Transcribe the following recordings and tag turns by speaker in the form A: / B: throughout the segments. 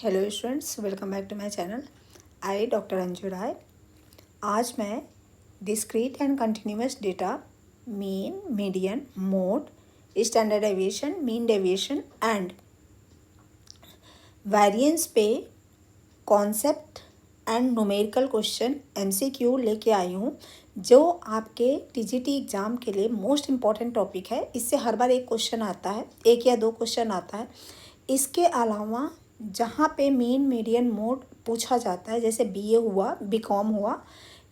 A: Hello students, welcome back to my channel. I doctor Anju Rai. आज मैं discrete and continuous data, mean, median, mode, standard deviation, mean deviation and variance पे concept and numerical question MCQ लेके आई हूँ, जो आपके TGT exam के लिए most important topic है। इससे हर बार एक क्वेश्चन आता है, एक या दो क्वेश्चन आता है। इसके अलावा जहाँ पे मीन, मीडियन, मोड पूछा जाता है, जैसे BA हुआ, BCom हुआ,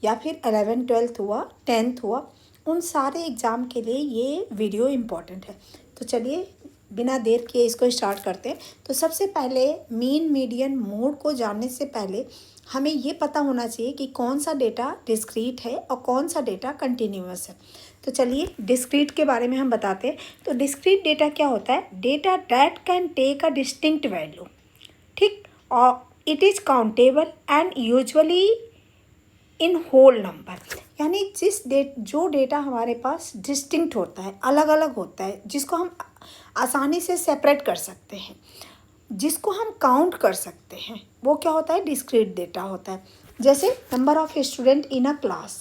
A: या फिर 11th 12th हुआ, 10th हुआ, उन सारे एग्ज़ाम के लिए ये वीडियो इम्पॉर्टेंट है। तो चलिए बिना देर किए इसको स्टार्ट करते हैं। तो सबसे पहले मीन, मीडियन, मोड को जानने से पहले हमें ये पता होना चाहिए कि कौन सा डेटा डिस्क्रीट है और कौन सा डेटा कंटिन्यूअस है। तो चलिए डिस्क्रीट के बारे में हम बताते हैं। तो डिस्क्रीट डेटा क्या होता है? Data that can take a distinct value, ठीक, और it is countable and usually in whole number. यानी जो डेटा हमारे पास डिस्टिंक्ट होता है, अलग अलग होता है, जिसको हम आसानी से सेपरेट कर सकते हैं, जिसको हम काउंट कर सकते हैं, वो क्या होता है? डिस्क्रीट डेटा होता है। जैसे number of student in a class,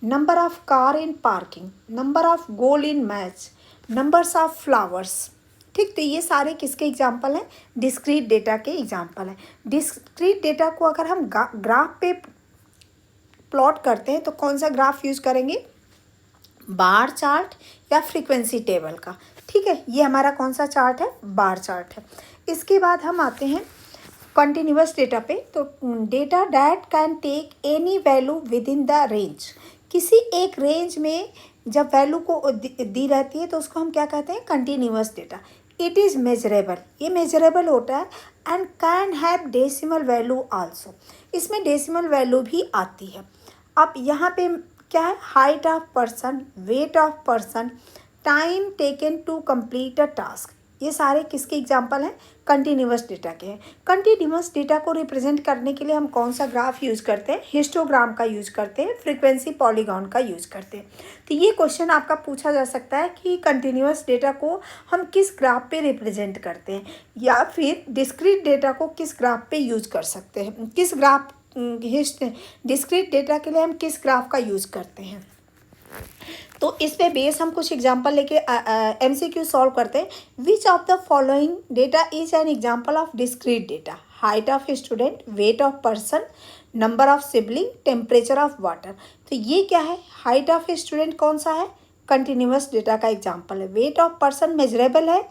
A: number of car in parking, number of goal in match, numbers of flowers, ठीक। तो ये सारे किसके एग्जाम्पल हैं? डिस्क्रीट डेटा के एग्जाम्पल हैं। डिस्क्रीट डेटा को अगर हम ग्राफ पे प्लॉट करते हैं तो कौन सा ग्राफ यूज़ करेंगे? बार चार्ट या फ्रीक्वेंसी टेबल का, ठीक है। ये हमारा कौन सा चार्ट है? बार चार्ट है। इसके बाद हम आते हैं कंटिन्यूअस डेटा पे। तो data that can take any value within the range. किसी एक रेंज में जब वैल्यू को दी रहती है तो उसको हम क्या कहते हैं? Continuous data. It is measurable, ये मेजरेबल होता है, and can have decimal value also. इसमें डेसिमल वैल्यू भी आती है। अब यहाँ पे क्या है? Height of person, weight of person, time taken to complete a task, ये सारे किसके एग्जाम्पल हैं? कंटिन्यूअस डेटा के हैं। कंटिन्यूअस डेटा को रिप्रेजेंट करने के लिए हम कौन सा ग्राफ यूज़ करते हैं? हिस्टोग्राम का यूज़ करते हैं, फ्रीक्वेंसी पॉलीगॉन का यूज़ करते हैं। तो ये क्वेश्चन आपका पूछा जा सकता है कि कंटिन्यूअस डेटा को हम किस ग्राफ पे रिप्रेजेंट करते हैं, या फिर डिस्क्रीट डेटा को किस ग्राफ पे यूज़ कर सकते हैं, किस ग्राफ डिस्क्रीट डेटा के लिए हम किस ग्राफ का यूज़ करते हैं। तो इस पे बेस हम कुछ एग्जांपल लेके MCQ सॉल्व करते हैं। विच of the following data is an example of discrete data? Height of student, wait of person, number of sibling, temperature of water. तो ये क्या है? हाइट ऑफ स्टूडेंट कौन सा है? कंटिन्यूअस डेटा का एग्जाम्पल है। वेट ऑफ पर्सन मेजरेबल है,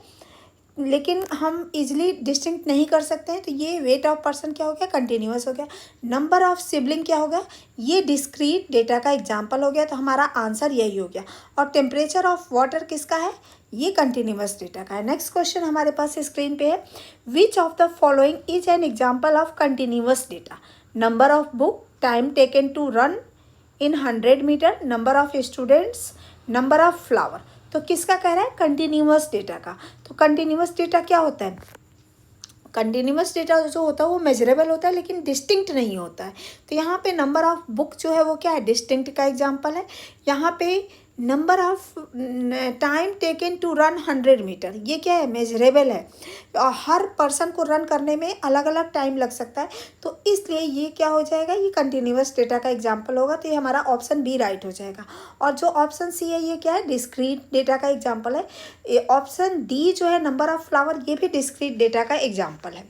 A: लेकिन हम इजीली डिस्टिंक्ट नहीं कर सकते हैं, तो ये वेट ऑफ पर्सन क्या हो गया? कंटिन्यूअस हो गया। नंबर ऑफ सिबलिंग क्या हो गया? ये डिस्क्रीट डेटा का एग्जांपल हो गया, तो हमारा आंसर यही हो गया। और टेम्परेचर ऑफ वाटर किसका है? ये कंटिन्यूअस डेटा का है। नेक्स्ट क्वेश्चन हमारे पास स्क्रीन पे है। Which of the following is an example of continuous data? Number of book, time taken to run in 100 metre, number of students, number of flower. तो किसका कह रहा है? कंटिन्यूअस डेटा का। तो कंटिन्यूअस डेटा क्या होता है? कंटिन्यूअस डेटा जो होता है वो मेजरेबल होता है, लेकिन डिस्टिंक्ट नहीं होता है। तो यहाँ पे नंबर ऑफ बुक जो है वो क्या है? डिस्टिंक्ट का एग्जांपल है। यहाँ पे number of time taken to run 100 metre, ये क्या है? मेजरेबल है। और हर पर्सन को रन करने में अलग अलग टाइम लग सकता है, तो इसलिए ये क्या हो जाएगा? ये कंटिन्यूअस डेटा का एग्जांपल होगा। तो ये हमारा ऑप्शन बी राइट हो जाएगा। और जो ऑप्शन सी है ये क्या है? डिस्क्रीट डेटा का एग्जांपल है। ऑप्शन डी जो है नंबर ऑफ फ्लावर, ये भी डिस्क्रीट डेटा का एग्जांपल है।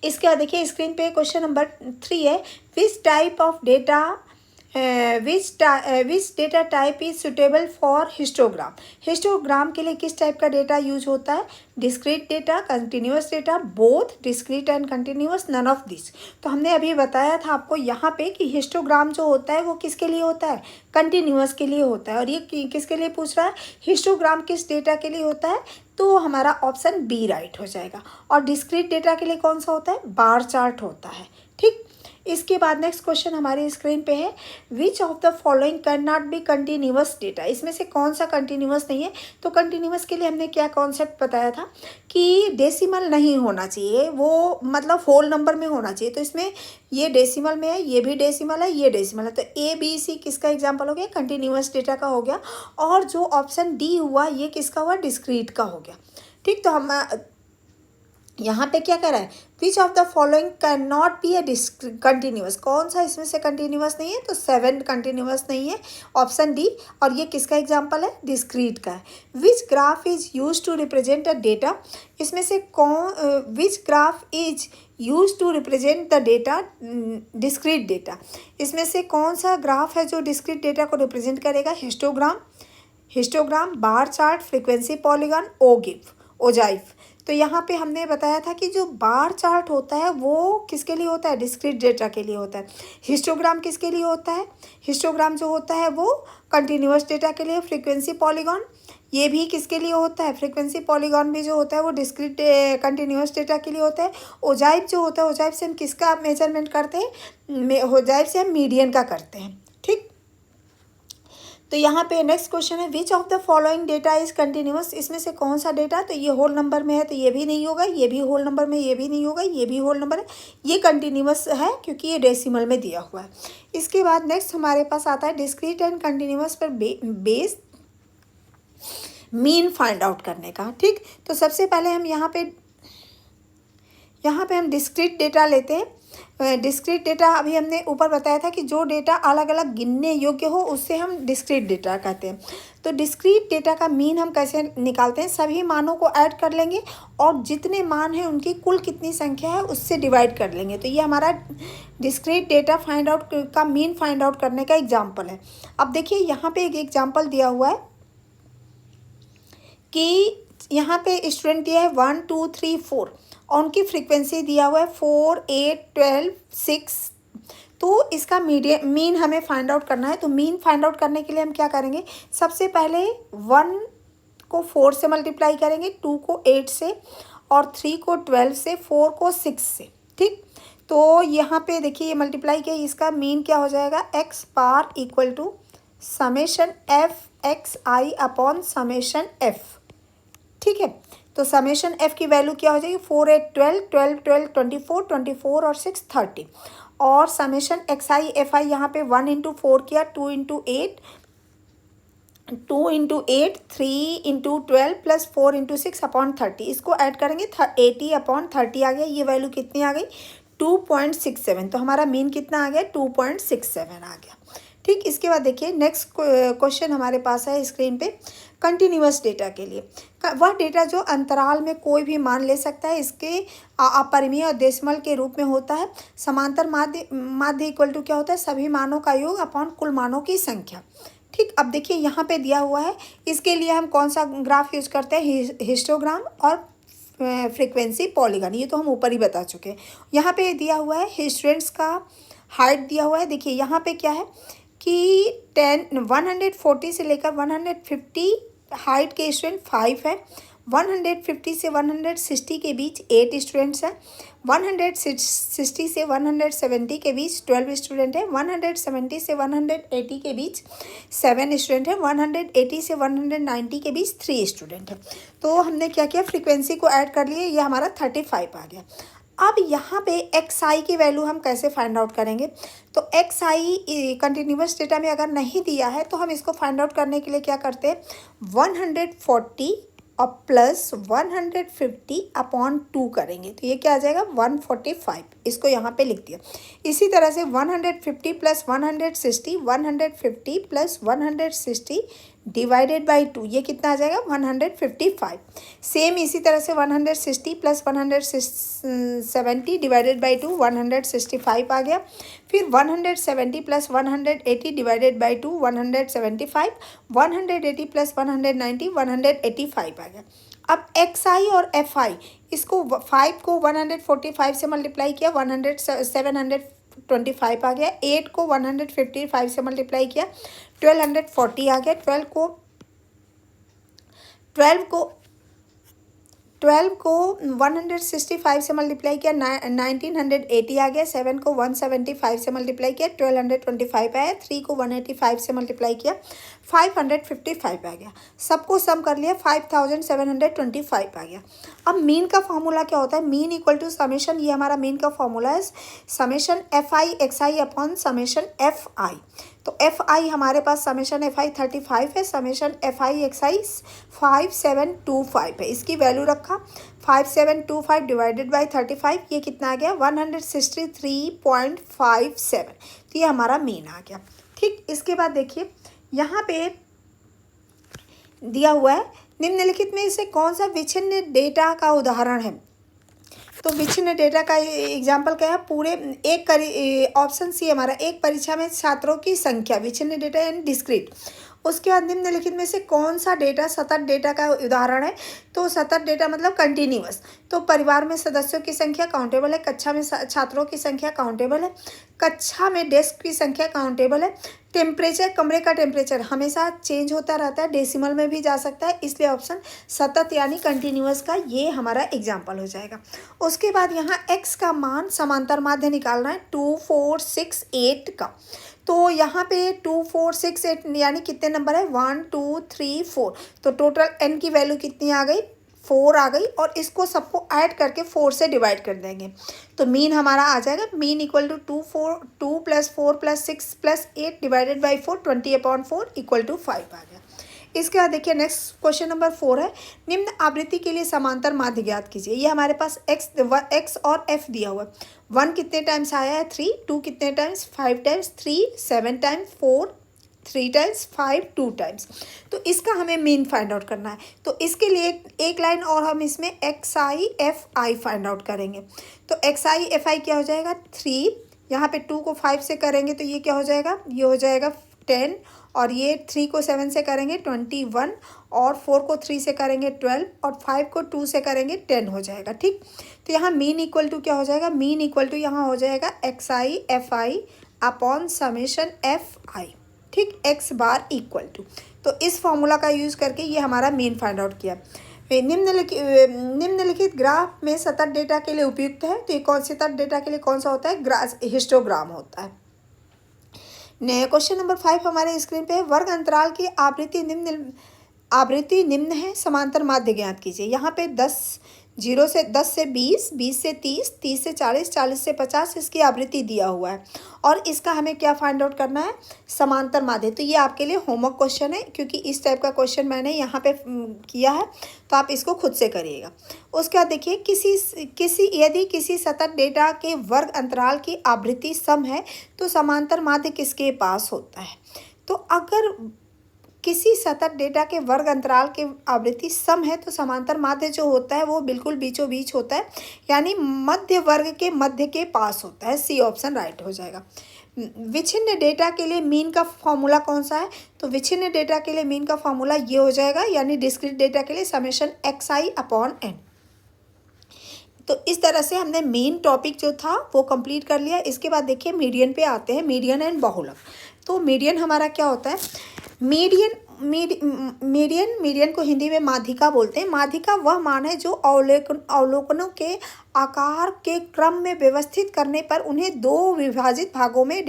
A: इसके बाद देखिए स्क्रीन पे क्वेश्चन नंबर 3 है। Which type of data which data type is suitable for histogram? Histogram के लिए किस टाइप का डेटा यूज होता है? Discrete data, continuous data, both discrete and continuous, none of this. तो हमने अभी बताया था आपको यहाँ पे कि हिस्टोग्राम जो होता है वो किसके लिए होता है? कंटिन्यूअस के लिए होता है। और ये किसके लिए पूछ रहा है? हिस्टोग्राम किस डेटा के लिए होता है? तो हमारा ऑप्शन बी राइट हो जाएगा। और डिस्क्रीट डेटा के लिए कौन सा होता है? बार चार्ट होता है, ठीक। इसके बाद नेक्स्ट क्वेश्चन हमारी स्क्रीन पे है। Which of the following can not be continuous data? इसमें से कौन सा कंटिन्यूअस नहीं है? तो कंटिन्यूअस के लिए हमने क्या कॉन्सेप्ट बताया था कि डेसिमल नहीं होना चाहिए, वो मतलब होल नंबर में होना चाहिए। तो इसमें ये डेसिमल में है, ये भी डेसिमल है, ये डेसिमल है। तो ABC किसका एग्जाम्पल हो गया? कंटिन्यूअस डेटा का हो गया। और जो ऑप्शन डी हुआ ये किसका हुआ? डिस्क्रीट का हो गया, ठीक। तो हम यहाँ पे क्या कर रहा है, which of the following can not be a continuous, कौन सा इसमें से कंटिन्यूअस नहीं है, तो 7 कंटिन्यूअस नहीं है, ऑप्शन डी। और ये किसका एग्जाम्पल है, डिस्क्रीट का है। Which graph is use to represent a data, इसमें से कौन, which graph is use to represent the data discrete data, इसमें से कौन सा ग्राफ है जो डिस्क्रीट डेटा को रिप्रेजेंट करेगा, histogram, bar chart, frequency polygon, ओजाइफ। तो यहाँ पे हमने बताया था कि जो बार चार्ट होता है वो किसके लिए होता है, डिस्क्रीट डेटा के लिए होता है। हिस्टोग्राम किसके लिए होता है, हिस्टोग्राम जो होता है वो कंटिन्यूअस डेटा के लिए। फ्रीक्वेंसी पॉलीगॉन ये भी किसके लिए होता है, फ्रीक्वेंसी पॉलीगॉन भी जो होता है वो डिस्क्रीट कंटिन्यूअस डेटा के लिए होता है। ओजाइफ जो होता है, ओजाइफ से हम किसका मेजरमेंट करते हैं, ओजाइफ से हम मीडियन का करते हैं, ठीक। तो यहाँ पे नेक्स्ट क्वेश्चन है, which of the following data is continuous, इसमें से कौन सा डेटा, तो ये होल नंबर में है तो ये भी नहीं होगा, ये भी होल नंबर में, ये भी नहीं होगा, ये भी होल नंबर है, ये कंटिन्यूअस है क्योंकि ये डेसिमल में दिया हुआ है। इसके बाद नेक्स्ट हमारे पास आता है डिस्क्रीट एंड कंटिन्यूअस पर बेस मीन फाइंड आउट करने का, ठीक। तो सबसे पहले हम यहाँ पे हम डिस्क्रीट डेटा लेते हैं। डिस्क्रीट डेटा अभी हमने ऊपर बताया था कि जो डेटा अलग अलग गिनने योग्य हो उससे हम डिस्क्रीट डेटा कहते हैं। तो डिस्क्रीट डेटा का मीन हम कैसे निकालते हैं, सभी मानों को ऐड कर लेंगे और जितने मान हैं उनकी कुल कितनी संख्या है उससे डिवाइड कर लेंगे। तो ये हमारा डिस्क्रीट डेटा फाइंड आउट का मीन फाइंड आउट करने का एग्जाम्पल है। अब देखिए यहाँ पे एक एग्जाम्पल दिया हुआ है कि यहाँ पे स्टूडेंट दिया है 1 2 3 4 और उनकी फ्रीक्वेंसी दिया हुआ है 4 8 12 6। तो इसका मीन हमें फाइंड आउट करना है। तो मीन फाइंड आउट करने के लिए हम क्या करेंगे, सबसे पहले 1 को 4 से मल्टीप्लाई करेंगे, 2 को 8 से और 3 को 12 से, 4 को 6 से, ठीक। तो यहाँ पे देखिए ये मल्टीप्लाई किया, इसका मीन क्या हो जाएगा, x bar equal to summation f x i upon summation f, ठीक है। तो समेशन एफ की वैल्यू क्या हो जाएगी, 4 8 12 12 12 24 24 और 6 30। और summation x I F I यहाँ पे 1 इंटू 4 किया, 2 into 8 2 into 8 3 into 12 plus 4 into 6 upon 30, इसको ऐड करेंगे 80 अपॉन 30 आ गया। ये वैल्यू कितनी आ गई, 2.67। तो हमारा मीन कितना आ गया, 2.67 आ गया, ठीक। इसके बाद देखिए नेक्स्ट क्वेश्चन हमारे पास है स्क्रीन पे, कंटिन्यूअस डेटा के लिए वह डेटा जो अंतराल में कोई भी मान ले सकता है, इसके अपरिमेय और डेसिमल के रूप में होता है। समांतर माध्य इक्वल टू क्या होता है, सभी मानों का योग अपॉन कुल मानों की संख्या, ठीक। अब देखिए यहाँ पे दिया हुआ है, इसके लिए हम कौन सा ग्राफ यूज करते हैं, हिस्टोग्राम और फ्रीक्वेंसी पॉलीगॉन, ये तो हम ऊपर ही बता चुके हैं। यहाँ पे दिया हुआ है स्टूडेंट्स का हाइट दिया हुआ है। देखिए यहाँ पे क्या है कि 140 से लेकर 150 हाइट के स्टूडेंट 5 है, 150 से 160 के बीच 8 स्टूडेंट्स हैं, 160 से 170 के बीच 12 स्टूडेंट है, 170 से 180 के बीच 7 स्टूडेंट है, 180 से 190 के बीच 3 स्टूडेंट है। तो हमने क्या किया, फ्रीक्वेंसी को ऐड कर लिए, ये हमारा 35 आ गया। अब यहाँ पे एक्स आई की वैल्यू हम कैसे फाइंड आउट करेंगे, तो एक्स आई कंटिन्यूअस डेटा में अगर नहीं दिया है तो हम इसको फाइंड आउट करने के लिए क्या करते हैं, 140 और प्लस 150 अपॉन 2 करेंगे, तो ये क्या आ जाएगा 145, इसको यहाँ पे लिख दिया। इसी तरह से 150 प्लस 160, 150 प्लस 160 डिवाइडेड बाई 2, ये कितना आ जाएगा 155। सेम इसी तरह से 160 प्लस 170 डिवाइडेड बाई 2 165 आ गया। फिर 170 प्लस 180 डिवाइडेड बाई 2 175, 180 प्लस 190 185 आ गया। अब एक्स आई और एफ आई, इसको 5 को 145 से मल्टीप्लाई किया, 725 आ गया। 8 को 155 से मल्टीप्लाई किया, 1240 आ गया। 12 को 165 से मल्टीप्लाई किया, 1980 आ गया। 7 को 175 से मल्टीप्लाई किया, 1225 आया। 3 को 185 से मल्टीप्लाई किया, 555 आ गया। सबको सम कर लिया, 5725 आ गया। अब मीन का फॉर्मूला क्या होता है, मीन इक्वल टू समेशन, ये हमारा मीन का फॉर्मूला है summation F I x i upon summation F I. तो एफ आई हमारे पास समेशन एफ आई 35 है, समेशन एफ आई एक्स आई 5725 है। इसकी वैल्यू रखा 5725 डिवाइडेड बाई 35, ये कितना आ गया 163.57। तो ये हमारा मीन आ गया। ठीक, इसके बाद देखिए यहाँ पे दिया हुआ है निम्नलिखित में से कौन सा विच्छिन्न डेटा का उदाहरण है। तो विच्छिन्न डेटा का एग्जाम्पल क्या है, पूरे एक ऑप्शन सी हमारा, एक परीक्षा में छात्रों की संख्या, विच्छिन्न डेटा यानी डिस्क्रीट। उसके बाद निम्नलिखित में से कौन सा डेटा सतत डेटा का उदाहरण है। तो सतत डेटा मतलब कंटिन्यूअस। तो परिवार में सदस्यों की संख्या काउंटेबल है, कक्षा में छात्रों की संख्या काउंटेबल है, कक्षा में डेस्क की संख्या काउंटेबल है, टेम्परेचर, कमरे का टेम्परेचर हमेशा चेंज होता रहता है, डेसिमल में भी जा सकता है, इसलिए ऑप्शन सतत यानी कंटिन्यूअस का ये हमारा एग्जाम्पल हो जाएगा। उसके बाद यहाँ x का मान समांतर माध्य निकालना है 2 4 6 8 का। तो यहाँ पे 2 4 6 8 यानी कितने नंबर है 1 2 3 4। तो टोटल n की वैल्यू कितनी आ गई 4 आ गई, और इसको सबको ऐड करके 4 से डिवाइड कर देंगे। तो मीन हमारा आ जाएगा mean equal to 2 + 4 + 6 + 8 divided by 4 20/4 equal to 5 आ गया। इसके बाद देखिए नेक्स्ट क्वेश्चन नंबर 4 है, निम्न आवृत्ति के लिए समांतर माध्य ज्ञात कीजिए। ये हमारे पास x और f दिया हुआ है। 1 कितने टाइम्स आया है 3, 2 कितने times 5 times, 3 7 times, 4 3 times, 5 2 times. तो इसका हमें मीन फाइंड आउट करना है। तो इसके लिए एक लाइन और हम इसमें x I F I find out करेंगे। तो एक्स आई एफ आई क्या हो जाएगा 3, यहाँ पे 2 को 5 से करेंगे तो ये क्या हो जाएगा, ये हो जाएगा 10, और ये 3 को 7 से करेंगे 21, और 4 को 3 से करेंगे 12, और 5 को 2 से करेंगे 10 हो जाएगा। ठीक, तो यहाँ मीन इक्वल टू क्या हो जाएगा, मीन इक्वल टू यहाँ हो जाएगा x I F I upon summation F I. ठीक, एक्स बार इक्वल टू, तो इस फॉर्मूला का यूज़ करके ये हमारा मीन फाइंड आउट किया। निम्नलिखित ग्राफ में सतत डेटा के लिए उपयुक्त है। तो ये कौन सतत डेटा के लिए कौन सा होता है, हिस्टोग्राम होता है। क्वेश्चन नंबर 5 हमारे स्क्रीन पे है, वर्ग अंतराल की आवृत्ति निम्न है, समांतर माध्य ज्ञात कीजिए। यहाँ पे 10 से 20, 20 से 30, 30 से 40, 40 से 50 इसकी आवृत्ति दिया हुआ है, और इसका हमें क्या फाइंड आउट करना है, समांतर माध्य। तो ये आपके लिए होमवर्क क्वेश्चन है, क्योंकि इस टाइप का क्वेश्चन मैंने यहाँ पे किया है, तो आप इसको खुद से करिएगा। उसके बाद देखिए यदि किसी सतत डेटा के वर्ग अंतराल की आवृत्ति सम है तो समांतर माध्य किसके पास होता है। तो अगर किसी सतत डेटा के वर्ग अंतराल के आवृत्ति सम है तो समांतर माध्य जो होता है वो बिल्कुल बीचों बीच होता है, यानी मध्य वर्ग के मध्य के पास होता है। सी ऑप्शन राइट हो जाएगा। विच्छिन्न डेटा के लिए मीन का फॉर्मूला कौन सा है, तो विच्छिन्न डेटा के लिए मीन का फॉर्मूला ये हो जाएगा, यानी डिस्क्रीट डेटा के लिए summation x i upon n. तो इस तरह से हमने मेन टॉपिक जो था वो कंप्लीट कर लिया। इसके बाद देखिए मीडियन पे आते हैं, मीडियन एंड बहुलक। तो मीडियन हमारा क्या होता है, मीडियन को हिंदी में माध्यिका बोलते हैं। माध्यिका वह मान है जो अवलोकनों के आकार के क्रम में व्यवस्थित करने पर उन्हें दो विभाजित भागों में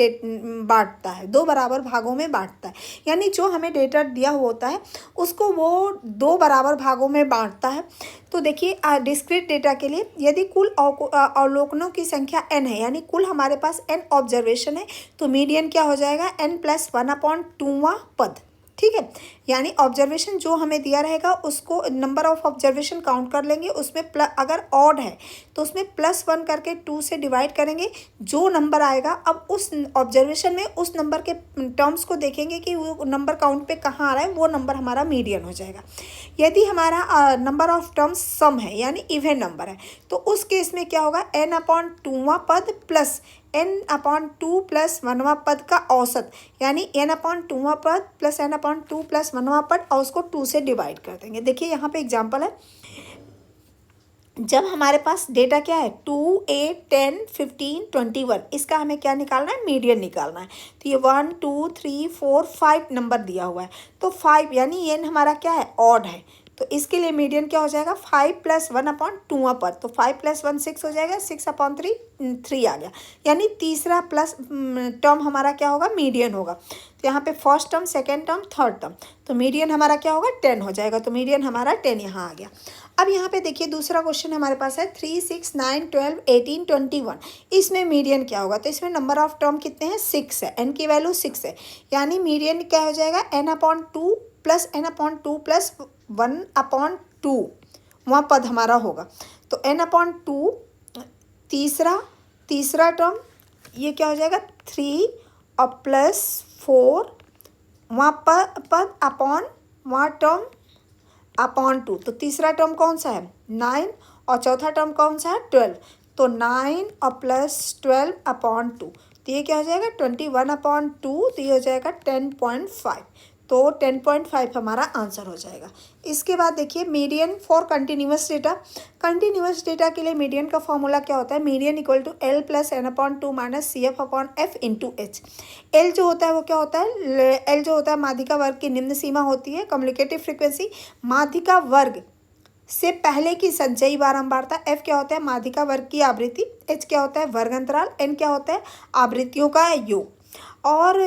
A: बांटता है, दो बराबर भागों में बांटता है। यानी जो हमें डेटा दिया होता है उसको वो दो बराबर भागों में बांटता है। तो देखिए डिस्क्रीट डेटा के लिए यदि कुल अवलोकनों की संख्या n है, यानी कुल हमारे पास n ऑब्जर्वेशन है, तो मीडियन क्या हो जाएगा n+1/2वां पद। ठीक है, यानी ऑब्जर्वेशन जो हमें दिया रहेगा उसको नंबर ऑफ ऑब्जर्वेशन काउंट कर लेंगे, उसमें अगर ऑड है तो उसमें +1 करके 2 से डिवाइड करेंगे, जो नंबर आएगा अब उस ऑब्जर्वेशन में उस नंबर के टर्म्स को देखेंगे कि वो नंबर काउंट पे कहाँ आ रहा है, वो नंबर हमारा मीडियन हो जाएगा। यदि हमारा नंबर ऑफ टर्म्स सम है यानी इवन नंबर है, तो उस केस में क्या होगा n/2वां पद प्लस n/2 + 1वां पद का औसत, यानी n/2वां पद प्लस n/2 + 1वां पद, और उसको 2 से डिवाइड कर देंगे। देखिए यहाँ पे एग्जांपल है, जब हमारे पास डेटा क्या है 2 8 10 15 21, इसका हमें क्या निकालना है, मीडियन निकालना है। तो ये 1 2 3 4 5 नंबर दिया हुआ है, तो 5 यानी ये हमारा क्या है ऑड है, तो इसके लिए मीडियन क्या हो जाएगा 5 + 1/2वां पद, तो 5 + 1 6 हो जाएगा, 6/3 3 आ गया, यानी तीसरा प्लस टर्म हमारा क्या होगा मीडियन होगा। तो यहाँ पे first term, second term, third term, तो मीडियन हमारा क्या होगा 10 हो जाएगा, तो मीडियन हमारा 10 यहाँ आ गया। अब यहाँ पे देखिए दूसरा क्वेश्चन हमारे पास है 3, 6, 9, 12, 18, 21। इसमें मीडियन क्या होगा? तो इसमें नंबर ऑफ टर्म कितने हैं? 6 है, एन की वैल्यू 6 है, यानी मीडियन क्या हो जाएगा? n/2 प्लस n/2 प्लस 1/2 वहाँ पद हमारा होगा। तो n/2 तीसरा टर्म ये क्या हो जाएगा? 3 और प्लस 4 वहाँ पद अपॉन वहाँ टर्म अपॉन 2। तो तीसरा टर्म कौन सा है? 9 और चौथा टर्म कौन सा है? 12। तो 9 और प्लस 12 अपॉन 2, तो ये क्या हो जाएगा? 21/2, तो ये हो जाएगा 10.5। तो 10.5 हमारा आंसर हो जाएगा। इसके बाद देखिए median for continuous data. Continuous data के लिए मीडियन का फॉर्मूला क्या होता है? Median equal to L plus n/2 minus CF/F into H। L जो होता है वो क्या होता है? एल जो होता है माध्यिका वर्ग की निम्न सीमा होती है, कम्युनिकेटिव फ्रीक्वेंसी, माध्यिका वर्ग से पहले की संचयी बारंबारता। एफ क्या होता है? माध्यिका वर्ग की आवृत्ति। एच क्या होता है? वर्ग अंतराल। एन क्या होता है? आवृत्तियों का योग। और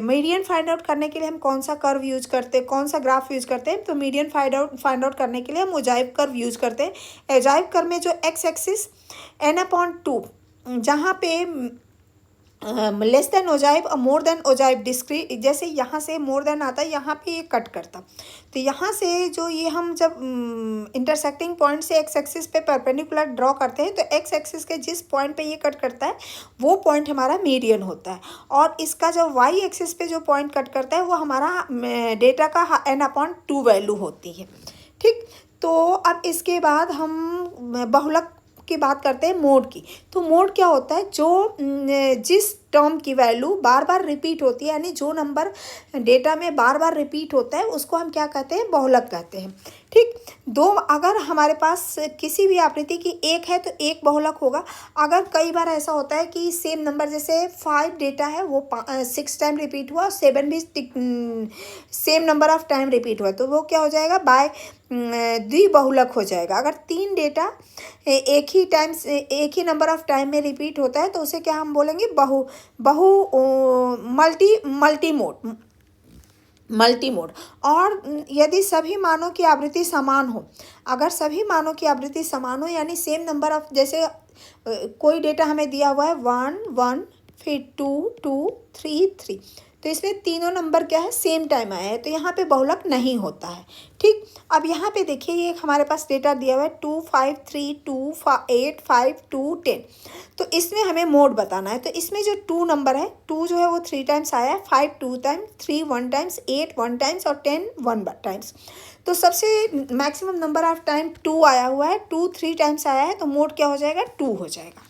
A: मीडियन फाइंड आउट करने के लिए हम कौन सा कर्व यूज करते हैं, कौन सा ग्राफ यूज करते हैं? तो मीडियन फाइंड आउट करने के लिए हम ओजाइव कर्व यूज करते हैं। ओजाइव कर्व में जो एक्स एक्सिस n/2 जहाँ पे लेस देन ओजाइव और मोर देन ओजाइव डिस्क्रीट, जैसे यहाँ से मोर देन आता है, यहाँ पे ये कट करता, तो यहाँ से जो ये हम जब इंटरसेक्टिंग पॉइंट से एक्स एक्सिस पे परपेंडिकुलर ड्रॉ करते हैं, तो एक्स एक्सिस के जिस पॉइंट पे ये कट करता है वो पॉइंट हमारा मीडियन होता है। और इसका जो वाई एक्सिस पे जो पॉइंट कट करता है वो हमारा डेटा का n/2 वैल्यू होती है। ठीक, तो अब इसके बाद हम बहुलक की बात करते हैं मोड की। तो मोड क्या होता है? जो जिस टर्म की वैल्यू बार बार रिपीट होती है, यानी जो नंबर डेटा में बार बार रिपीट होता है उसको हम क्या कहते हैं? बहुलक कहते हैं। ठीक, दो अगर हमारे पास किसी भी आवृत्ति की एक है तो एक बहुलक होगा। अगर कई बार ऐसा होता है कि सेम नंबर, जैसे 5 डेटा है वो 6 टाइम रिपीट हुआ, 7 भी same number of time repeat हुआ, तो वो क्या हो जाएगा? बाय द्विबहुलक हो जाएगा। अगर 3 डेटा एक ही नंबर ऑफ टाइम में रिपीट होता है तो उसे क्या हम बोलेंगे? Multi mode. और यदि सभी मानों की आवृत्ति समान हो, अगर सभी मानों की आवृत्ति समान हो, यानी सेम नंबर ऑफ, जैसे कोई डेटा हमें दिया हुआ है 1 1 फिर 2 2 3 3, तो इसमें तीनों नंबर क्या है? सेम टाइम आया है, तो यहाँ पे बहुलक नहीं होता है। ठीक, अब यहाँ पे देखिए ये हमारे पास डेटा दिया हुआ है 2 5 3 2 8 5 2 10, तो इसमें हमें मोड बताना है। तो इसमें जो 2 नंबर है, 2 जो है वो 3 टाइम्स आया है, 5 2 टाइम्स, 3 1 टाइम्स, 8 1 टाइम्स और 10 1 टाइम्स। तो सबसे मैक्सिमम नंबर ऑफ टाइम 2 आया हुआ है, 2 3 टाइम्स आया है, तो मोड क्या हो जाएगा? 2 हो जाएगा।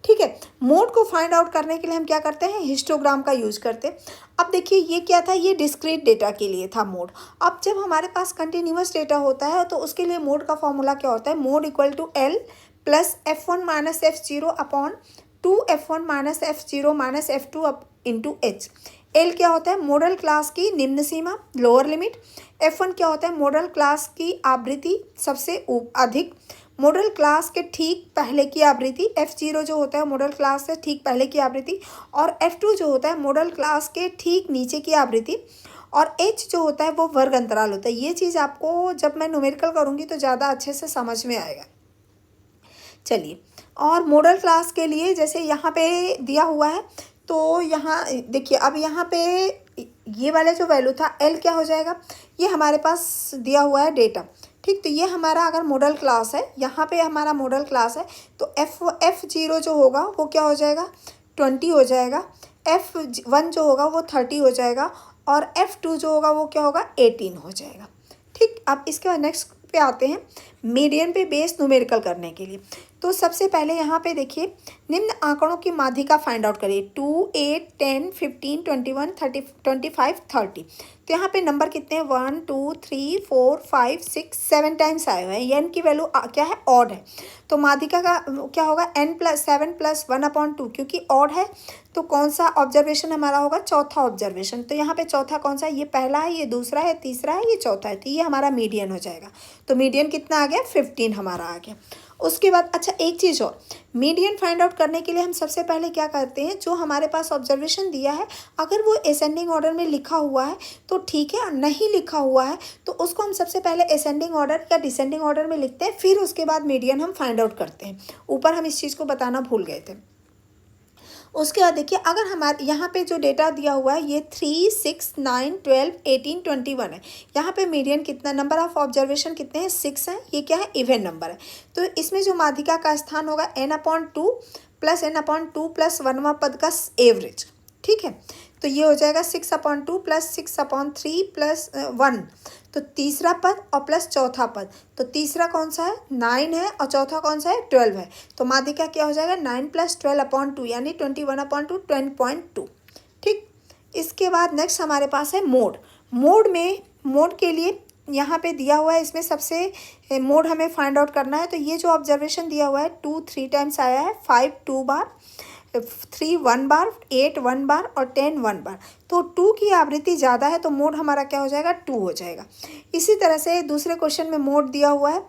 A: ठीक है, मोड को फाइंड आउट करने के लिए हम क्या करते हैं? हिस्टोग्राम का यूज करते हैं। अब देखिए ये क्या था? ये डिस्क्रीट डेटा के लिए था मोड। अब जब हमारे पास कंटिन्यूअस डेटा होता है तो उसके लिए मोड का फॉर्मूला क्या होता है? Mode equal to L plus F1 minus F0 upon 2F1 minus F0 minus F2 into H। L क्या होता है? मॉडल क्लास की निम्न सीमा, लोअर लिमिट। F1 क्या होता है? मॉडल क्लास की आवृत्ति सबसे अधिक, मॉडल क्लास के ठीक पहले की आवृत्ति। F0 जो होता है मॉडल क्लास से ठीक पहले की आवृत्ति, और F2 जो होता है मॉडल क्लास के ठीक नीचे की आवृत्ति, और H जो होता है वो वर्ग अंतराल होता है। ये चीज़ आपको जब मैं न्यूमेरिकल करूँगी तो ज़्यादा अच्छे से समझ में आएगा। चलिए, और मॉडल क्लास के लिए जैसे यहाँ पे दिया हुआ है, तो यहाँ देखिए, अब यहाँ पे ये वाला जो वैल्यू था L क्या हो जाएगा? ये हमारे पास दिया हुआ है डेटा। ठीक, तो ये हमारा अगर मॉडल क्लास है, यहाँ पे हमारा मॉडल क्लास है, तो F0 जो होगा वो क्या हो जाएगा? 20 हो जाएगा। F1 जो होगा वो 30 हो जाएगा, और F2 जो होगा वो क्या होगा? 18 हो जाएगा। ठीक, अब इसके बाद नेक्स्ट पे आते हैं मीडियन पे बेस न्यूमेरिकल करने के लिए। तो सबसे पहले यहाँ पे देखिए निम्न आंकड़ों की माध्यिका फाइंड आउट करिए। 2 8 10 15 21 30 25 30। तो यहाँ पे नंबर कितने हैं? 1 2 3 4 5 6 7 टाइम्स आए हुए हैं। एन की वैल्यू क्या है? ऑड है, तो माध्यिका का क्या होगा? n+7 + 1/2, क्योंकि ऑड है तो कौन सा ऑब्जर्वेशन हमारा होगा? चौथा ऑब्जर्वेशन। तो यहाँ पे चौथा कौन सा है? ये पहला है, ये दूसरा है, तीसरा है, ये चौथा है, तो ये हमारा मीडियन हो जाएगा। तो मीडियन कितना आ गया? 15 हमारा आ गया। उसके बाद अच्छा एक चीज़ और, मीडियन फाइंड आउट करने के लिए हम सबसे पहले क्या करते हैं, जो हमारे पास ऑब्जर्वेशन दिया है अगर वो असेंडिंग ऑर्डर में लिखा हुआ है तो ठीक है, और नहीं लिखा हुआ है तो उसको हम सबसे पहले असेंडिंग ऑर्डर या डिसेंडिंग ऑर्डर में लिखते हैं, फिर उसके बाद मीडियन हम फाइंड आउट करते हैं। ऊपर हम इस चीज़ को बताना भूल गए थे। उसके बाद देखिए, अगर हमारे यहाँ पे जो डेटा दिया हुआ है ये 3, 6, 9, 12, 18, 21 है। यहाँ पे मीडियन कितना, नंबर ऑफ ऑब्जर्वेशन कितने हैं, 6 हैं। ये क्या है, इवन नंबर है। तो इसमें जो माध्यिका का स्थान होगा n/2 प्लस n/2 प्लस 1वां पद का एवरेज, ठीक है। तो ये हो जाएगा 6/2 प्लस 6/3 प्लस 1, तो तीसरा पद और प्लस चौथा पद। तो तीसरा कौन सा है, 9 है, और चौथा कौन सा है, 12 है। तो माध्यिका क्या हो जाएगा, 9 + 12/2 यानी 21/2, 10.2, ठीक। इसके बाद नेक्स्ट हमारे पास है मोड। मोड के लिए यहाँ पे दिया हुआ है, इसमें सबसे मोड हमें फाइंड आउट करना है। तो ये जो ऑब्जर्वेशन दिया हुआ है 2 3 टाइम्स आया है, 5 2 बार, 3 1 बार, 8 1 बार और 10 1 बार। तो 2 की आवृत्ति ज़्यादा है तो मोड हमारा क्या हो जाएगा, 2 हो जाएगा। इसी तरह से दूसरे क्वेश्चन में मोड दिया हुआ है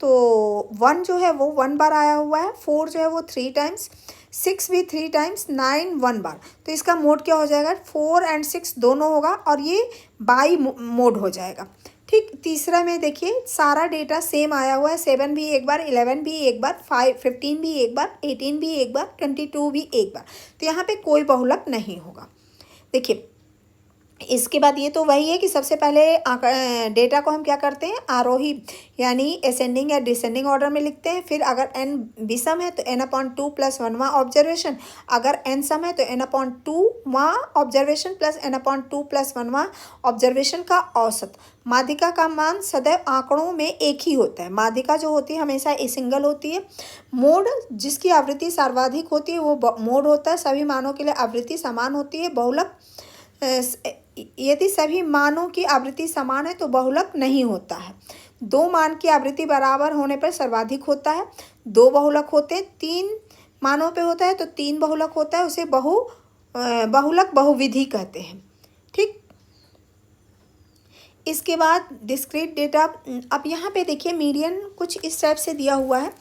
A: तो 1 जो है वो 1 बार आया हुआ है, 4 जो है वो 3 टाइम्स, 6 भी 3 टाइम्स, 9 1 बार। तो इसका मोड क्या हो जाएगा, 4 और 6 दोनों होगा और ये बाई मोड हो जाएगा, ठीक। तीसरा में देखिए सारा डेटा सेम आया हुआ है, 7 भी एक बार, 11 भी एक बार, 15 भी एक बार, 18 भी एक बार, 22 भी एक बार। तो यहाँ पे कोई बहुलक नहीं होगा। देखिए इसके बाद ये तो वही है कि सबसे पहले डेटा को हम क्या करते हैं, आरोही यानी असेंडिंग या डिसेंडिंग ऑर्डर में लिखते हैं। फिर अगर n विषम है तो n/2 प्लस 1वां ऑब्जर्वेशन, अगर n सम है तो n/2वां ऑब्जर्वेशन प्लस n/2 प्लस 1वां ऑब्जर्वेशन का औसत। माध्यिका का मान सदैव आंकड़ों में एक ही होता है। माध्यिका जो होती है हमेशा ए सिंगल होती है। मोड जिसकी आवृत्ति सर्वाधिक होती है वो मोड होता है। सभी मानों के लिए आवृत्ति समान होती है। बहुलक यदि सभी मानों की आवृत्ति समान है तो बहुलक नहीं होता है। 2 मान की आवृत्ति बराबर होने पर सर्वाधिक होता है। 2 बहुलक होते हैं, 3 मानों पे होता है तो 3 बहुलक होता है, उसे बहुलक बहुविधि कहते हैं, ठीक। इसके बाद डिस्क्रीट डेटा। अब यहाँ पे देखिए मीडियन कुछ इस टाइप से दिया हुआ है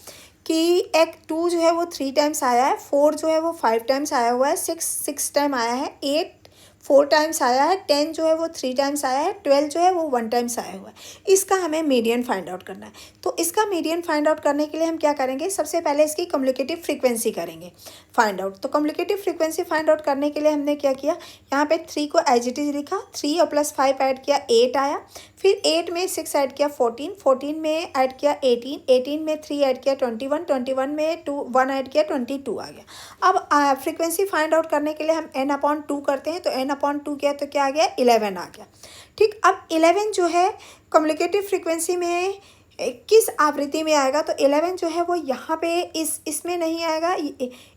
A: कि 2 जो है वो 3 टाइम्स आया है, 4 जो है वो 5 टाइम्स आया हुआ है, 6 टाइम आया है, 8 4 टाइम्स आया है, 10 जो है वो 3 टाइम्स आया है, 12 जो है वो 1 टाइम्स आया हुआ है। इसका हमें मीडियन फाइंड आउट करना है। तो इसका मीडियन फाइंड आउट करने के लिए हम क्या करेंगे, सबसे पहले इसकी कम्युनिकेटिव फ्रीक्वेंसी करेंगे फाइंड आउट। तो कम्युनिकेटिव फ्रीक्वेंसी फाइंड आउट करने के लिए हमने क्या किया, यहाँ पे 3 को एज इट इज लिखा, 3 और प्लस 5 ऐड किया, 8 आया। फिर 8 में 6 ऐड किया, 14, 14 में ऐड किया 18, 18 में 3 ऐड किया 21, 21 में 1 ऐड किया 22 आ गया। अब फ्रीक्वेंसी फाइंड आउट करने के लिए हम n/2 करते हैं, तो n/2 किया तो क्या आ गया, 11 आ गया, ठीक। अब 11 जो है कम्युनिकेटिव फ्रीक्वेंसी में किस आवृत्ति में आएगा, तो 11 जो है वो यहाँ पे इसमें नहीं आएगा,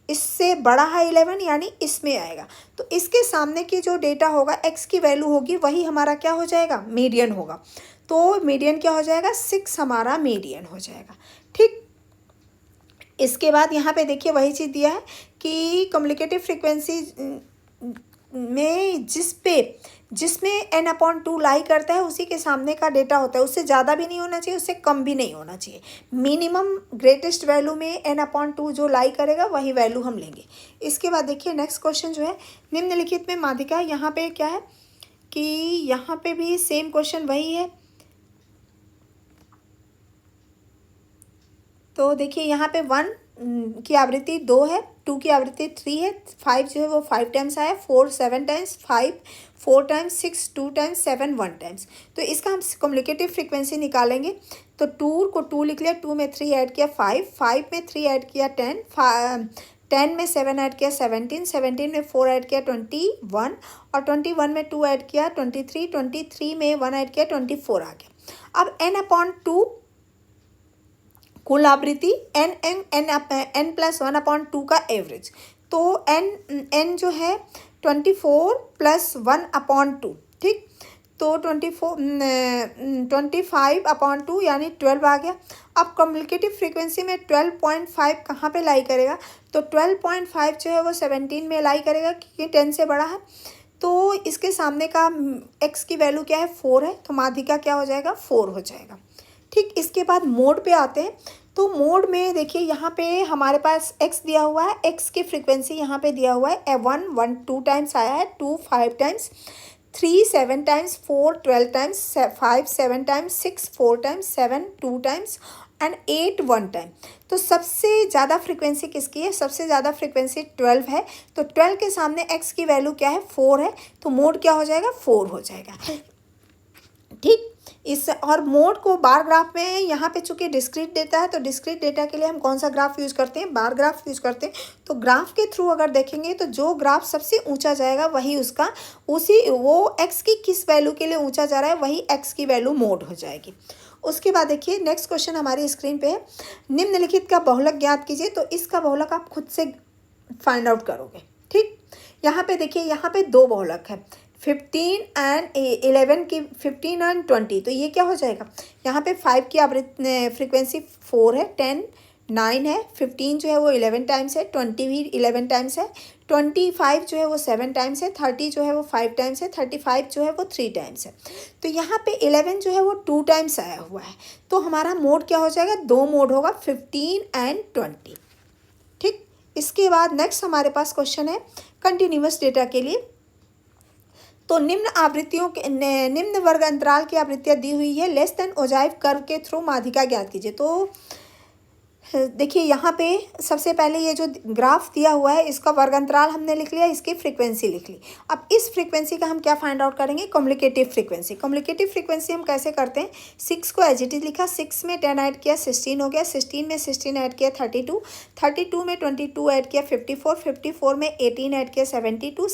A: इससे बड़ा है 11 यानी इसमें आएगा। तो इसके सामने की जो डेटा होगा, x की वैल्यू होगी, वही हमारा क्या हो जाएगा, मीडियन होगा। तो मीडियन क्या हो जाएगा, 6 हमारा मीडियन हो जाएगा, ठीक। इसके बाद यहाँ पे देखिए वही चीज़ दिया है कि कम्युनिकेटिव फ्रीक्वेंसी में जिसमें n/2 लाई करता है उसी के सामने का डेटा होता है। उससे ज़्यादा भी नहीं होना चाहिए, उससे कम भी नहीं होना चाहिए। मिनिमम ग्रेटेस्ट वैल्यू में n/2 जो लाई करेगा वही वैल्यू हम लेंगे। इसके बाद देखिए नेक्स्ट क्वेश्चन जो है, निम्नलिखित में माध्यिका, यहाँ पे क्या है कि यहाँ पे भी सेम क्वेश्चन वही है। तो देखिए यहाँ पे 1 की आवृत्ति 2 है, 2 की आवृत्ति 3 है, 5 जो है वो 5 टाइम्स आया, 4 7 टाइम्स, 5 4 टाइम्स, 6 2 टाइम्स, 7 1 टाइम्स। तो इसका हम कम्युनिकेटिव फ्रीक्वेंसी निकालेंगे। तो 2 को 2 लिख लिया, 2 में 3 ऐड किया 5, 5 में 3 ऐड किया 10, 10 में 7 ऐड किया 17, 17 में 4 ऐड किया 21 और 21 में 2 ऐड किया 23, 23 में 1 ऐड किया 24 आ गया। अब n/2 कुल आवृत्ति, n प्लस 1/2 का एवरेज। तो n जो है 24 प्लस 1/2, ठीक। तो 25/2 यानी 12 आ गया। अब कम्युनिकेटिव फ्रीक्वेंसी में 12.5 कहाँ पे लाई करेगा, तो 12.5 जो है वो 17 में लाई करेगा क्योंकि 10 से बड़ा है। तो इसके सामने का x की वैल्यू क्या है, 4 है, तो माध्यिका क्या हो जाएगा, 4 हो जाएगा, ठीक। इसके बाद मोड पे आते हैं। तो मोड में देखिए यहाँ पे हमारे पास x दिया हुआ है, x की फ्रीक्वेंसी यहाँ पे दिया हुआ है, 1 2 टाइम्स आया है, 2 5 times, 3 7 times, 4 12 times, 5 7 times, 6 4 times, 7 2 times and 8 1 time. तो सबसे ज़्यादा फ्रीक्वेंसी किसकी है? सबसे ज़्यादा फ्रीक्वेंसी 12 है। तो 12 के सामने x की वैल्यू क्या है? 4 है, तो मोड क्या हो जाएगा? 4 हो जाएगा। ठीक, इस और मोड को बार ग्राफ में यहाँ पे चूंकि डिस्क्रीट डेटा है, तो डिस्क्रीट डेटा के लिए हम कौन सा ग्राफ यूज़ करते हैं? बार ग्राफ यूज़ करते हैं। तो ग्राफ के थ्रू अगर देखेंगे तो जो ग्राफ सबसे ऊंचा जाएगा वही उसका वो x की किस वैल्यू के लिए ऊंचा जा रहा है वही x की वैल्यू मोड हो जाएगी। उसके बाद देखिए नेक्स्ट क्वेश्चन हमारी स्क्रीन पे है, निम्नलिखित का बहुलक ज्ञात कीजिए। तो इसका बहुलक आप खुद से फाइंड आउट करोगे। ठीक, यहाँ पे देखिए, यहाँ पे दो बहुलक है, 15 एंड 11 की, 15 एंड 20। तो ये क्या हो जाएगा? यहाँ पे 5 की आवृत्ति फ्रीक्वेंसी 4 है, 10 9 है, 15 जो है वो 11 टाइम्स है, 20 भी 11 टाइम्स है, 25 जो है वो 7 टाइम्स है, 30 जो है वो 5 टाइम्स है, 35 जो है वो 3 टाइम्स है। तो यहाँ पे 11 जो है वो 2 टाइम्स आया हुआ है। तो हमारा मोड क्या हो जाएगा? दो मोड होगा, 15 एंड 20। ठीक, इसके बाद नेक्स्ट हमारे पास क्वेश्चन है कंटिन्यूअस डेटा के लिए। तो निम्न आवृत्तियों के निम्न वर्ग अंतराल की आवृत्तियाँ दी हुई है, लेस देन ओजाइव कर्व के थ्रू माध्यिका ज्ञात कीजिए। तो देखिए यहाँ पे सबसे पहले ये जो ग्राफ दिया हुआ है इसका वर्ग अंतराल हमने लिख लिया, इसकी फ्रीक्वेंसी लिख ली। अब इस फ्रीक्वेंसी का हम क्या फाइंड आउट करेंगे? Communicative frequency. कम्युनिकेटिव फ्रीक्वेंसी हम कैसे करते हैं? 6 को एज इट इज लिखा, 6 में 10 ऐड किया 16 हो गया, 16 में 16 ऐड किया 32, 32 में 22 ऐड किया 54, 54 में 18 ऐड किया 72,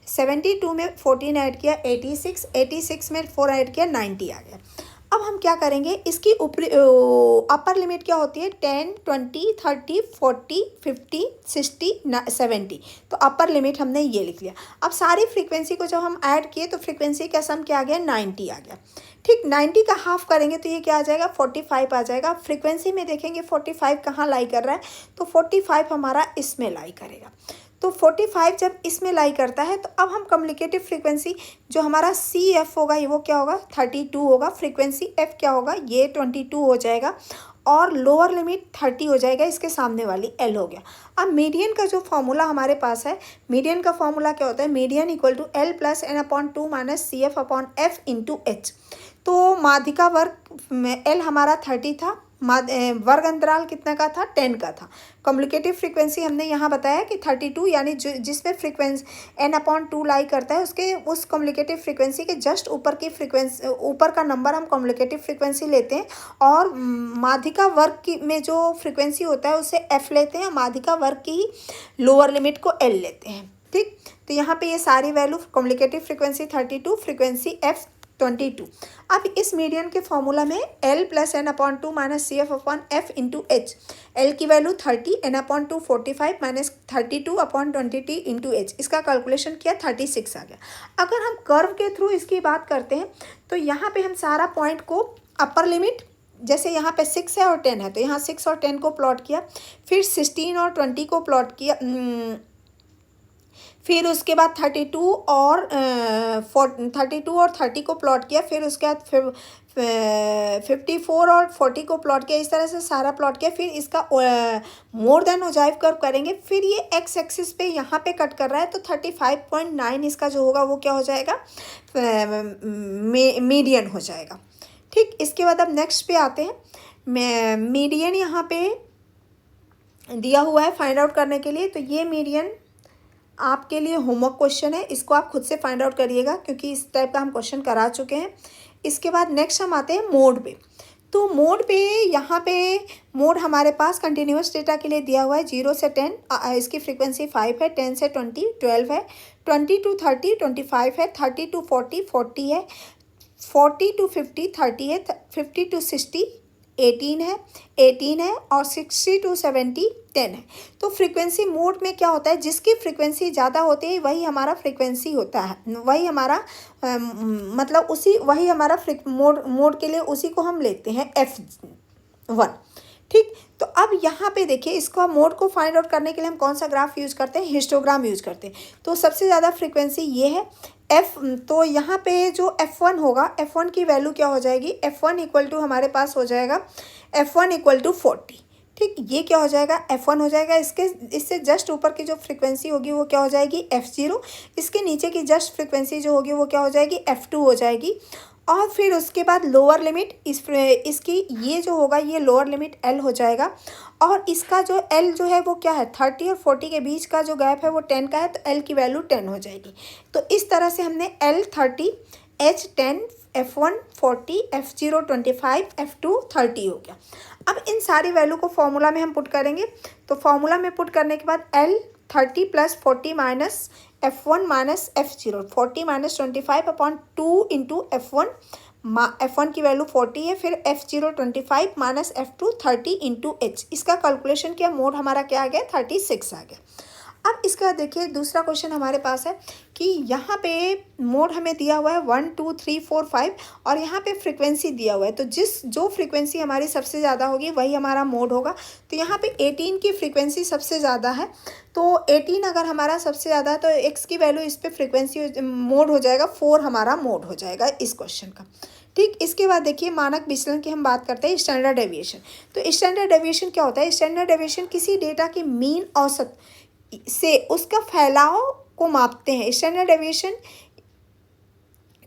A: 72 में 14 ऐड किया 86, 86 में 4 ऐड किया 90 आ गया। अब हम क्या करेंगे? इसकी ऊपरी अपर लिमिट क्या होती है? 10 20 30 40 50 60 70। तो अपर लिमिट हमने ये लिख लिया। अब सारी फ्रीक्वेंसी को जब हम ऐड किए तो फ्रीक्वेंसी का सम क्या आ गया? 90 आ गया। ठीक, 90 का हाफ करेंगे तो ये क्या आ जाएगा? 45 आ जाएगा। फ्रीक्वेंसी में देखेंगे 45 कहाँ लाई कर रहा है? तो 45 हमारा इसमें लाई करेगा। तो 45 जब इसमें लाई करता है तो अब हम कम्युनिकेटिव फ्रीक्वेंसी जो हमारा CF होगा ये वो क्या होगा? 32 होगा। फ्रीक्वेंसी F क्या होगा? ये 22 हो जाएगा और लोअर लिमिट 30 हो जाएगा, इसके सामने वाली L हो गया। अब मीडियन का जो फॉर्मूला हमारे पास है, मीडियन का फॉर्मूला क्या होता है? Median equal to L plus N/2 minus CF/F into H। तो माध्यिका वर्ग में L हमारा 30 था, वर्ग अंतराल कितना का था? 10 का था। कम्युनिकेटिव फ्रीक्वेंसी हमने यहाँ बताया कि 32, यानी जिसमें फ्रीक्वेंसी N/2 लाई करता है उसके उस कम्युनिकेटिव फ्रीक्वेंसी के जस्ट ऊपर की फ्रीक्वेंसी, ऊपर का नंबर हम कम्युनिकेटिव फ्रीक्वेंसी लेते हैं और माध्यिका वर्ग की में जो फ्रीक्वेंसी होता है उसे F लेते हैं, माध्यिका वर्ग की लोअर लिमिट को L लेते हैं। ठीक, तो यहाँ पे ये सारी value, communicative frequency 32, frequency F 22। अब इस मीडियन के फॉर्मूला में L plus N/2 minus CF/F into H। L की value 30, N/2 45 minus 32/20T into H। इसका कैलकुलेशन किया 36 आ गया। अगर हम कर्व के थ्रू इसकी बात करते हैं तो यहाँ पे हम सारा पॉइंट को अपर लिमिट, जैसे यहाँ पे 6 है और 10 है तो यहाँ 6 और 10 को प्लॉट किया, फिर 16 और 20 को प्लॉट किया, फिर उसके बाद 32 और 30 को प्लॉट किया, फिर उसके बाद 54 और 40 को प्लॉट किया। इस तरह से सारा प्लॉट किया। फिर इसका मोर देन ओजाइव कर्व करेंगे। फिर ये एक्स एक्सिस पे यहाँ पे कट कर रहा है तो 35.9 इसका जो होगा वो क्या हो जाएगा? मीडियन हो जाएगा। ठीक, इसके बाद अब नेक्स्ट पे आते हैं। मीडियन यहाँ पे दिया हुआ है फाइंड आउट करने के लिए। तो ये मीडियन आपके लिए होमवर्क क्वेश्चन है, इसको आप खुद से फाइंड आउट करिएगा क्योंकि इस टाइप का हम क्वेश्चन करा चुके हैं। इसके बाद नेक्स्ट हम आते हैं मोड पे। तो मोड पे यहाँ पे मोड हमारे पास कंटिन्यूअस डेटा के लिए दिया हुआ है 0 से 10, इसकी फ्रीक्वेंसी 5 है, 10 से 20 12 है, 20 to 30 25 है, 30 to 40 40 है, 40 to 50 30 है, 50 to 60 18 है, 18 है और 60 to 70 10 है। तो फ्रीक्वेंसी मोड में क्या होता है? जिसकी फ्रीक्वेंसी ज़्यादा होती है वही हमारा फ्रीक्वेंसी होता है, वही हमारा मतलब वही हमारा मोड के लिए उसी को हम लेते हैं F1। ठीक, तो अब यहाँ पे देखिए, इसको मोड को फाइंड आउट करने के लिए हम कौन सा ग्राफ यूज़ करते हैं? हिस्टोग्राम यूज़ करते हैं। तो सबसे ज़्यादा फ्रीक्वेंसी ये है F। तो यहाँ पे जो F1 होगा, F1 की वैल्यू क्या हो जाएगी? F1 इक्वल टू हमारे पास हो जाएगा F1 इक्वल टू 40। ठीक, ये क्या हो जाएगा, F1 हो जाएगा। इससे जस्ट ऊपर की जो फ्रिक्वेंसी होगी वो क्या हो जाएगी, F0। इसके नीचे की जस्ट फ्रिक्वेंसी जो होगी वो क्या हो जाएगी, F2 हो जाएगी। और फिर उसके बाद लोअर लिमिट इसकी ये जो होगा ये लोअर लिमिट L हो जाएगा। और इसका जो L जो है वो क्या है, 30 और 40 के बीच का जो गैप है वो 10 का है, तो L की वैल्यू 10 हो जाएगी। तो इस तरह से हमने L 30, H 10, F1 40, F0 25, F2 30 हो गया। अब इन सारी वैल्यू को फॉर्मूला में हम पुट करेंगे। तो फॉर्मूला में पुट करने के बाद L 30 plus 40 minus F1 minus F0, 40 minus 25 upon 2 into F1 की वैल्यू 40 है, फिर F0 25 minus F2 30 into H। इसका कैलकुलेशन किया, मोड हमारा क्या आ गया, 36 आ गया। अब इसके बाद देखिए दूसरा क्वेश्चन हमारे पास है कि यहाँ पे मोड हमें दिया हुआ है 1 2 3 4 5 और यहाँ पे फ्रीक्वेंसी दिया हुआ है। तो जो फ्रीक्वेंसी हमारी सबसे ज़्यादा होगी वही हमारा मोड होगा। तो यहाँ पे 18 की फ्रीक्वेंसी सबसे ज़्यादा है, तो 18 अगर हमारा सबसे ज़्यादा है तो x की वैल्यू इस पर फ्रीक्वेंसी मोड हो जाएगा, 4 हमारा मोड हो जाएगा इस क्वेश्चन का। ठीक, इसके बाद देखिए मानक विचलन की हम बात करते हैं, स्टैंडर्ड डेविएशन। तो स्टैंडर्ड डेविएशन क्या होता है, स्टैंडर्ड डेविएशन किसी डेटा की मीन औसत से उसका फैलाव को मापते हैं। स्टैंडर्ड डेविएशन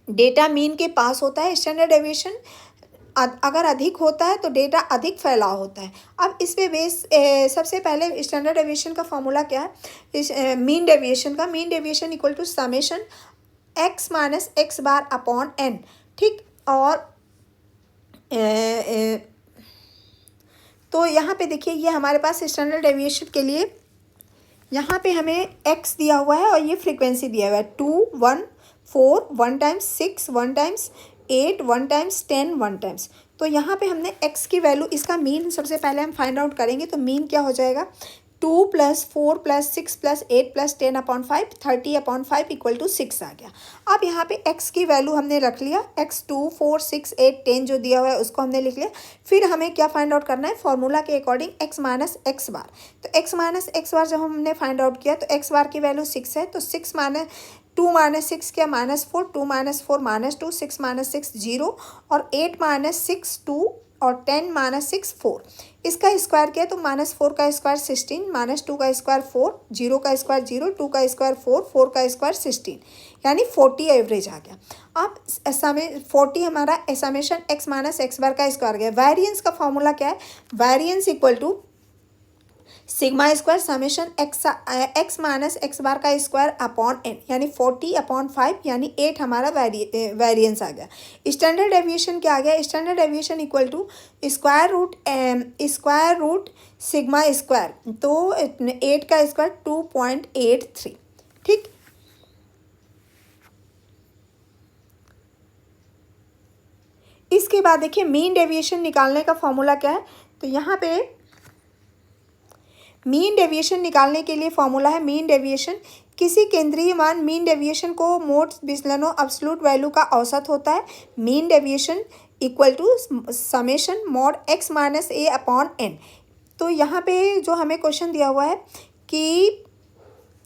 A: डेटा मीन के पास होता है। स्टैंडर्ड डेविएशन अगर अधिक होता है तो डेटा अधिक फैलाव होता है। अब इस पे बेस सबसे पहले स्टैंडर्ड डेविएशन का फॉर्मूला क्या है, इस मीन डेविएशन का, mean deviation equal to summation x minus x bar upon n। ठीक, और तो यहाँ पे देखिए ये हमारे पास स्टैंडर्ड डेविएशन के लिए यहाँ पे हमें x दिया हुआ है और ये फ्रीक्वेंसी दिया हुआ है 2 1 4 1 टाइम्स 6 1 टाइम्स 8 1 टाइम्स 10 1 टाइम्स। तो यहाँ पे हमने x की वैल्यू, इसका मीन सबसे पहले हम फाइंड आउट करेंगे। तो मीन क्या हो जाएगा, 2 plus 4 plus 6 plus 8 plus 10 upon 5, 30 upon 5 equal to 6 आ गया। अब यहाँ पे x की वैल्यू हमने रख लिया, x 2 4 6 8 10 जो दिया हुआ है उसको हमने लिख लिया। फिर हमें क्या फाइंड आउट करना है, फॉर्मूला के अकॉर्डिंग x माइनस एक्स बार। तो x माइनस एक्स बार जब हमने फाइंड आउट किया तो x बार की वैल्यू 6 है, तो 6 माइनस 2 माइनस 6 क्या, -4, 2 माइनस 4 -2, 6 माइनस 6 0, और 8 माइनस 6 2, और 10 माइनस 6 4। इसका स्क्वायर किया तो -4 का स्क्वायर 16, -2 का स्क्वायर 4, 0 का स्क्वायर 0, 2 का स्क्वायर 4, 4 का स्क्वायर 16, यानी 40 एवरेज आ गया। अब 40 हमारा summation x minus x bar का स्क्वायर गया। वेरिएंस का फॉर्मूला क्या है, variance equal to sigma square summation x minus x bar का स्क्वायर अपॉन n, यानी 40 अपॉन 5, यानी 8 हमारा वेरिएंस आ गया। स्टैंडर्ड डेविएशन क्या आ गया, standard deviation equal to square root sigma square, तो 8 का स्क्वायर 2.83। ठीक, इसके बाद देखिए मीन डेविएशन निकालने का फॉर्मूला क्या है। तो यहाँ पे मीन डेविएशन निकालने के लिए फॉर्मूला है, मीन डेविएशन किसी केंद्रीय मान मीन डेविएशन को मोड विचलनों अब्सोल्यूट वैल्यू का औसत होता है। Mean deviation equal to summation mod x minus a upon n। तो यहाँ पे जो हमें क्वेश्चन दिया हुआ है कि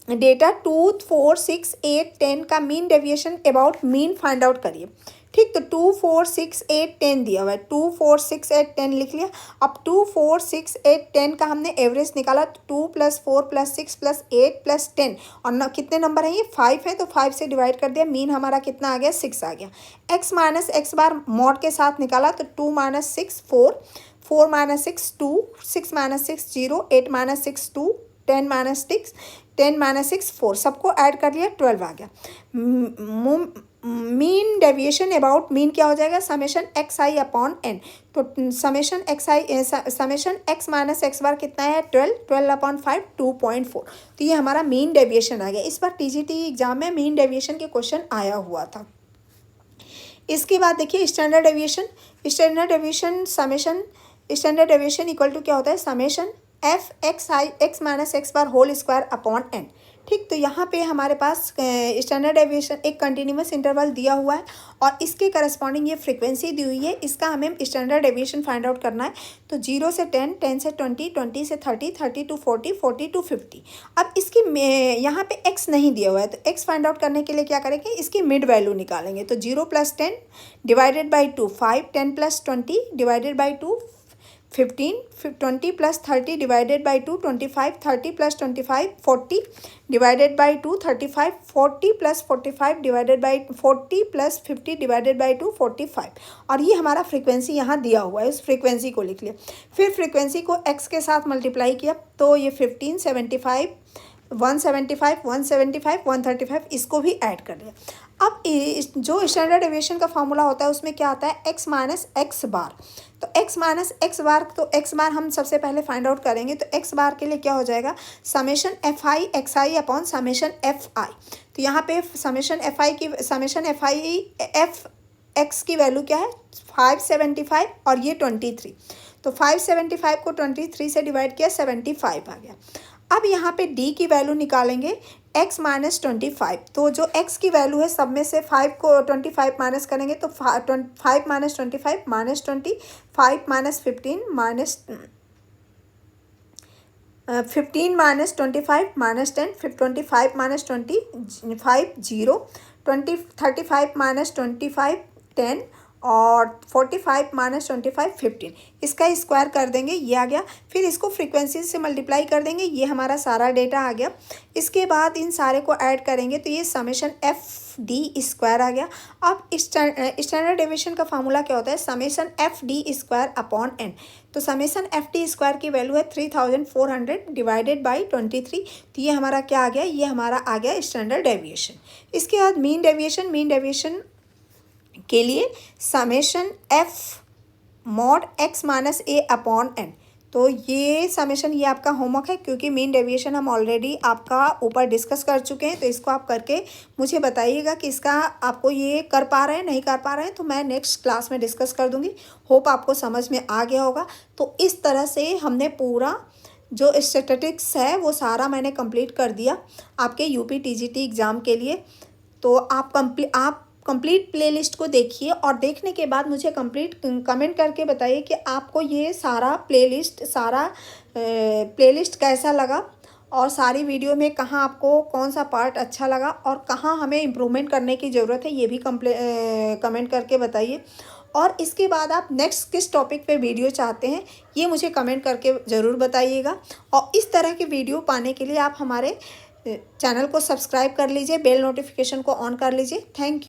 A: डेटा 2 4 6 8 10 का mean deviation about mean find out करिए। ठीक, तो 2 4 6 8 10 दिया हुआ है, 2 4 6 8 10 लिख लिया। अब 2 4 6 8 10 का हमने एवरेज निकाला, 2 प्लस 4 प्लस 6 प्लस 8 प्लस 10, और कितने नंबर हैं ये, 5 है, तो 5 से डिवाइड कर दिया, मीन हमारा कितना आ गया, 6 आ गया। x माइनस एक्स बार मॉड के साथ निकाला तो 2 minus 6 4, 4 minus 6 2, 6 minus 6 0, 8 minus 6 2, 10 minus 6 10 minus 6 4, सबको ऐड कर लिया, 12 आ गया। मीन डेविएशन अबाउट मीन क्या हो जाएगा, summation x i upon n. तो समेशन एक्स माइनस एक्स बार कितना है, 12 अपॉन 5 2.4। तो ये हमारा मीन डेविएशन आ गया। इस बार टीजीटी एग्जाम में मीन डेविएशन के क्वेश्चन आया हुआ था। इसके बाद देखिए standard deviation summation standard deviation equal to क्या होता है, summation f x i x minus x bar whole square upon n. ठीक, तो यहाँ पे हमारे पास स्टैंडर्ड डेविएशन एक कंटिन्यूस इंटरवल दिया हुआ है और इसके करस्पॉन्डिंग ये फ्रीक्वेंसी दी हुई है। इसका हमें स्टैंडर्ड डेविएशन फाइंड आउट करना है। तो 0 से 10, 10 से 20, 20 से 30, 30 टू 40, 40 टू 50। अब इसकी यहाँ पे x नहीं दिया हुआ है, तो x फाइंड आउट करने के लिए क्या करेंगे, इसकी मिड वैल्यू निकालेंगे। तो 0 plus 10 divided by 2 5, 10 plus 20 divided by 2 15 20 plus 30 divided by 2 25 30 plus 25 40 divided by 2 35 40 plus 45 divided by 40 plus 50 divided by 2 45। और ये हमारा फ्रीक्वेंसी यहाँ दिया हुआ है, उस फ्रीक्वेंसी को लिख लिया। फिर फ्रीक्वेंसी को एक्स के साथ मल्टीप्लाई किया तो ये 15 75 175 175 135 इसको भी ऐड कर लिया। अब जो स्टैंडर्ड डेविएशन का फॉर्मूला होता है उसमें क्या आता है, एक्स माइनस एक्स बार। तो एक्स माइनस एक्स बार, तो एक्स बार हम सबसे पहले फाइंड आउट करेंगे। तो एक्स बार के लिए क्या हो जाएगा, summation F I x i upon summation F I. तो यहाँ पे summation F I F x की वैल्यू क्या है 575 और ये 23। तो 575 को 23 से डिवाइड किया 75 आ गया। अब यहाँ पे d की वैल्यू निकालेंगे x माइनस 25। तो जो x की वैल्यू है सब में से 5 को 25 माइनस करेंगे तो 5 minus 25 minus 20 5 minus 15 minus 15 minus 25 minus 10 फिर 25 माइनस 25 0 35 माइनस 25 10 और 45 माइनस 25 15। इसका स्क्वायर कर देंगे, ये आ गया। फिर इसको फ्रीक्वेंसी से मल्टीप्लाई कर देंगे, ये हमारा सारा डेटा आ गया। इसके बाद इन सारे को ऐड करेंगे तो ये समेशन एफ डी स्क्वायर आ गया। अब स्टैंडर्ड डेविएशन का फार्मूला क्या होता है, summation f d square upon n. तो समेशन एफ डी स्क्वायर की वैल्यू है 3400 डिवाइडेड बाई 23। तो ये हमारा क्या आ गया, ये हमारा आ गया स्टैंडर्ड डेविएशन। इसके बाद मीन डेविएशन के लिए summation f mod x minus a upon n. तो ये समेशन, ये आपका होमवर्क है क्योंकि मीन डेविएशन हम ऑलरेडी आपका ऊपर डिस्कस कर चुके हैं। तो इसको आप करके मुझे बताइएगा कि इसका आपको ये कर पा रहे हैं नहीं कर पा रहे हैं, तो मैं नेक्स्ट क्लास में डिस्कस कर दूंगी। होप आपको समझ में आ गया होगा। तो इस तरह से हमने पूरा जो स्टैटिस्टिक्स है वो सारा मैंने कंप्लीट कर दिया आपके यूपी टीजीटी एग्ज़ाम के लिए। तो आप कंप्लीट प्लेलिस्ट को देखिए और देखने के बाद मुझे कंप्लीट कमेंट करके बताइए कि आपको ये सारा प्लेलिस्ट कैसा लगा और सारी वीडियो में कहाँ आपको कौन सा पार्ट अच्छा लगा और कहाँ हमें इम्प्रूवमेंट करने की ज़रूरत है, ये भी कमेंट करके बताइए। और इसके बाद आप नेक्स्ट किस टॉपिक पे वीडियो चाहते हैं ये मुझे कमेंट करके ज़रूर बताइएगा। और इस तरह की वीडियो पाने के लिए आप हमारे चैनल को सब्सक्राइब कर लीजिए, बेल नोटिफिकेशन को ऑन कर लीजिए। Thank you.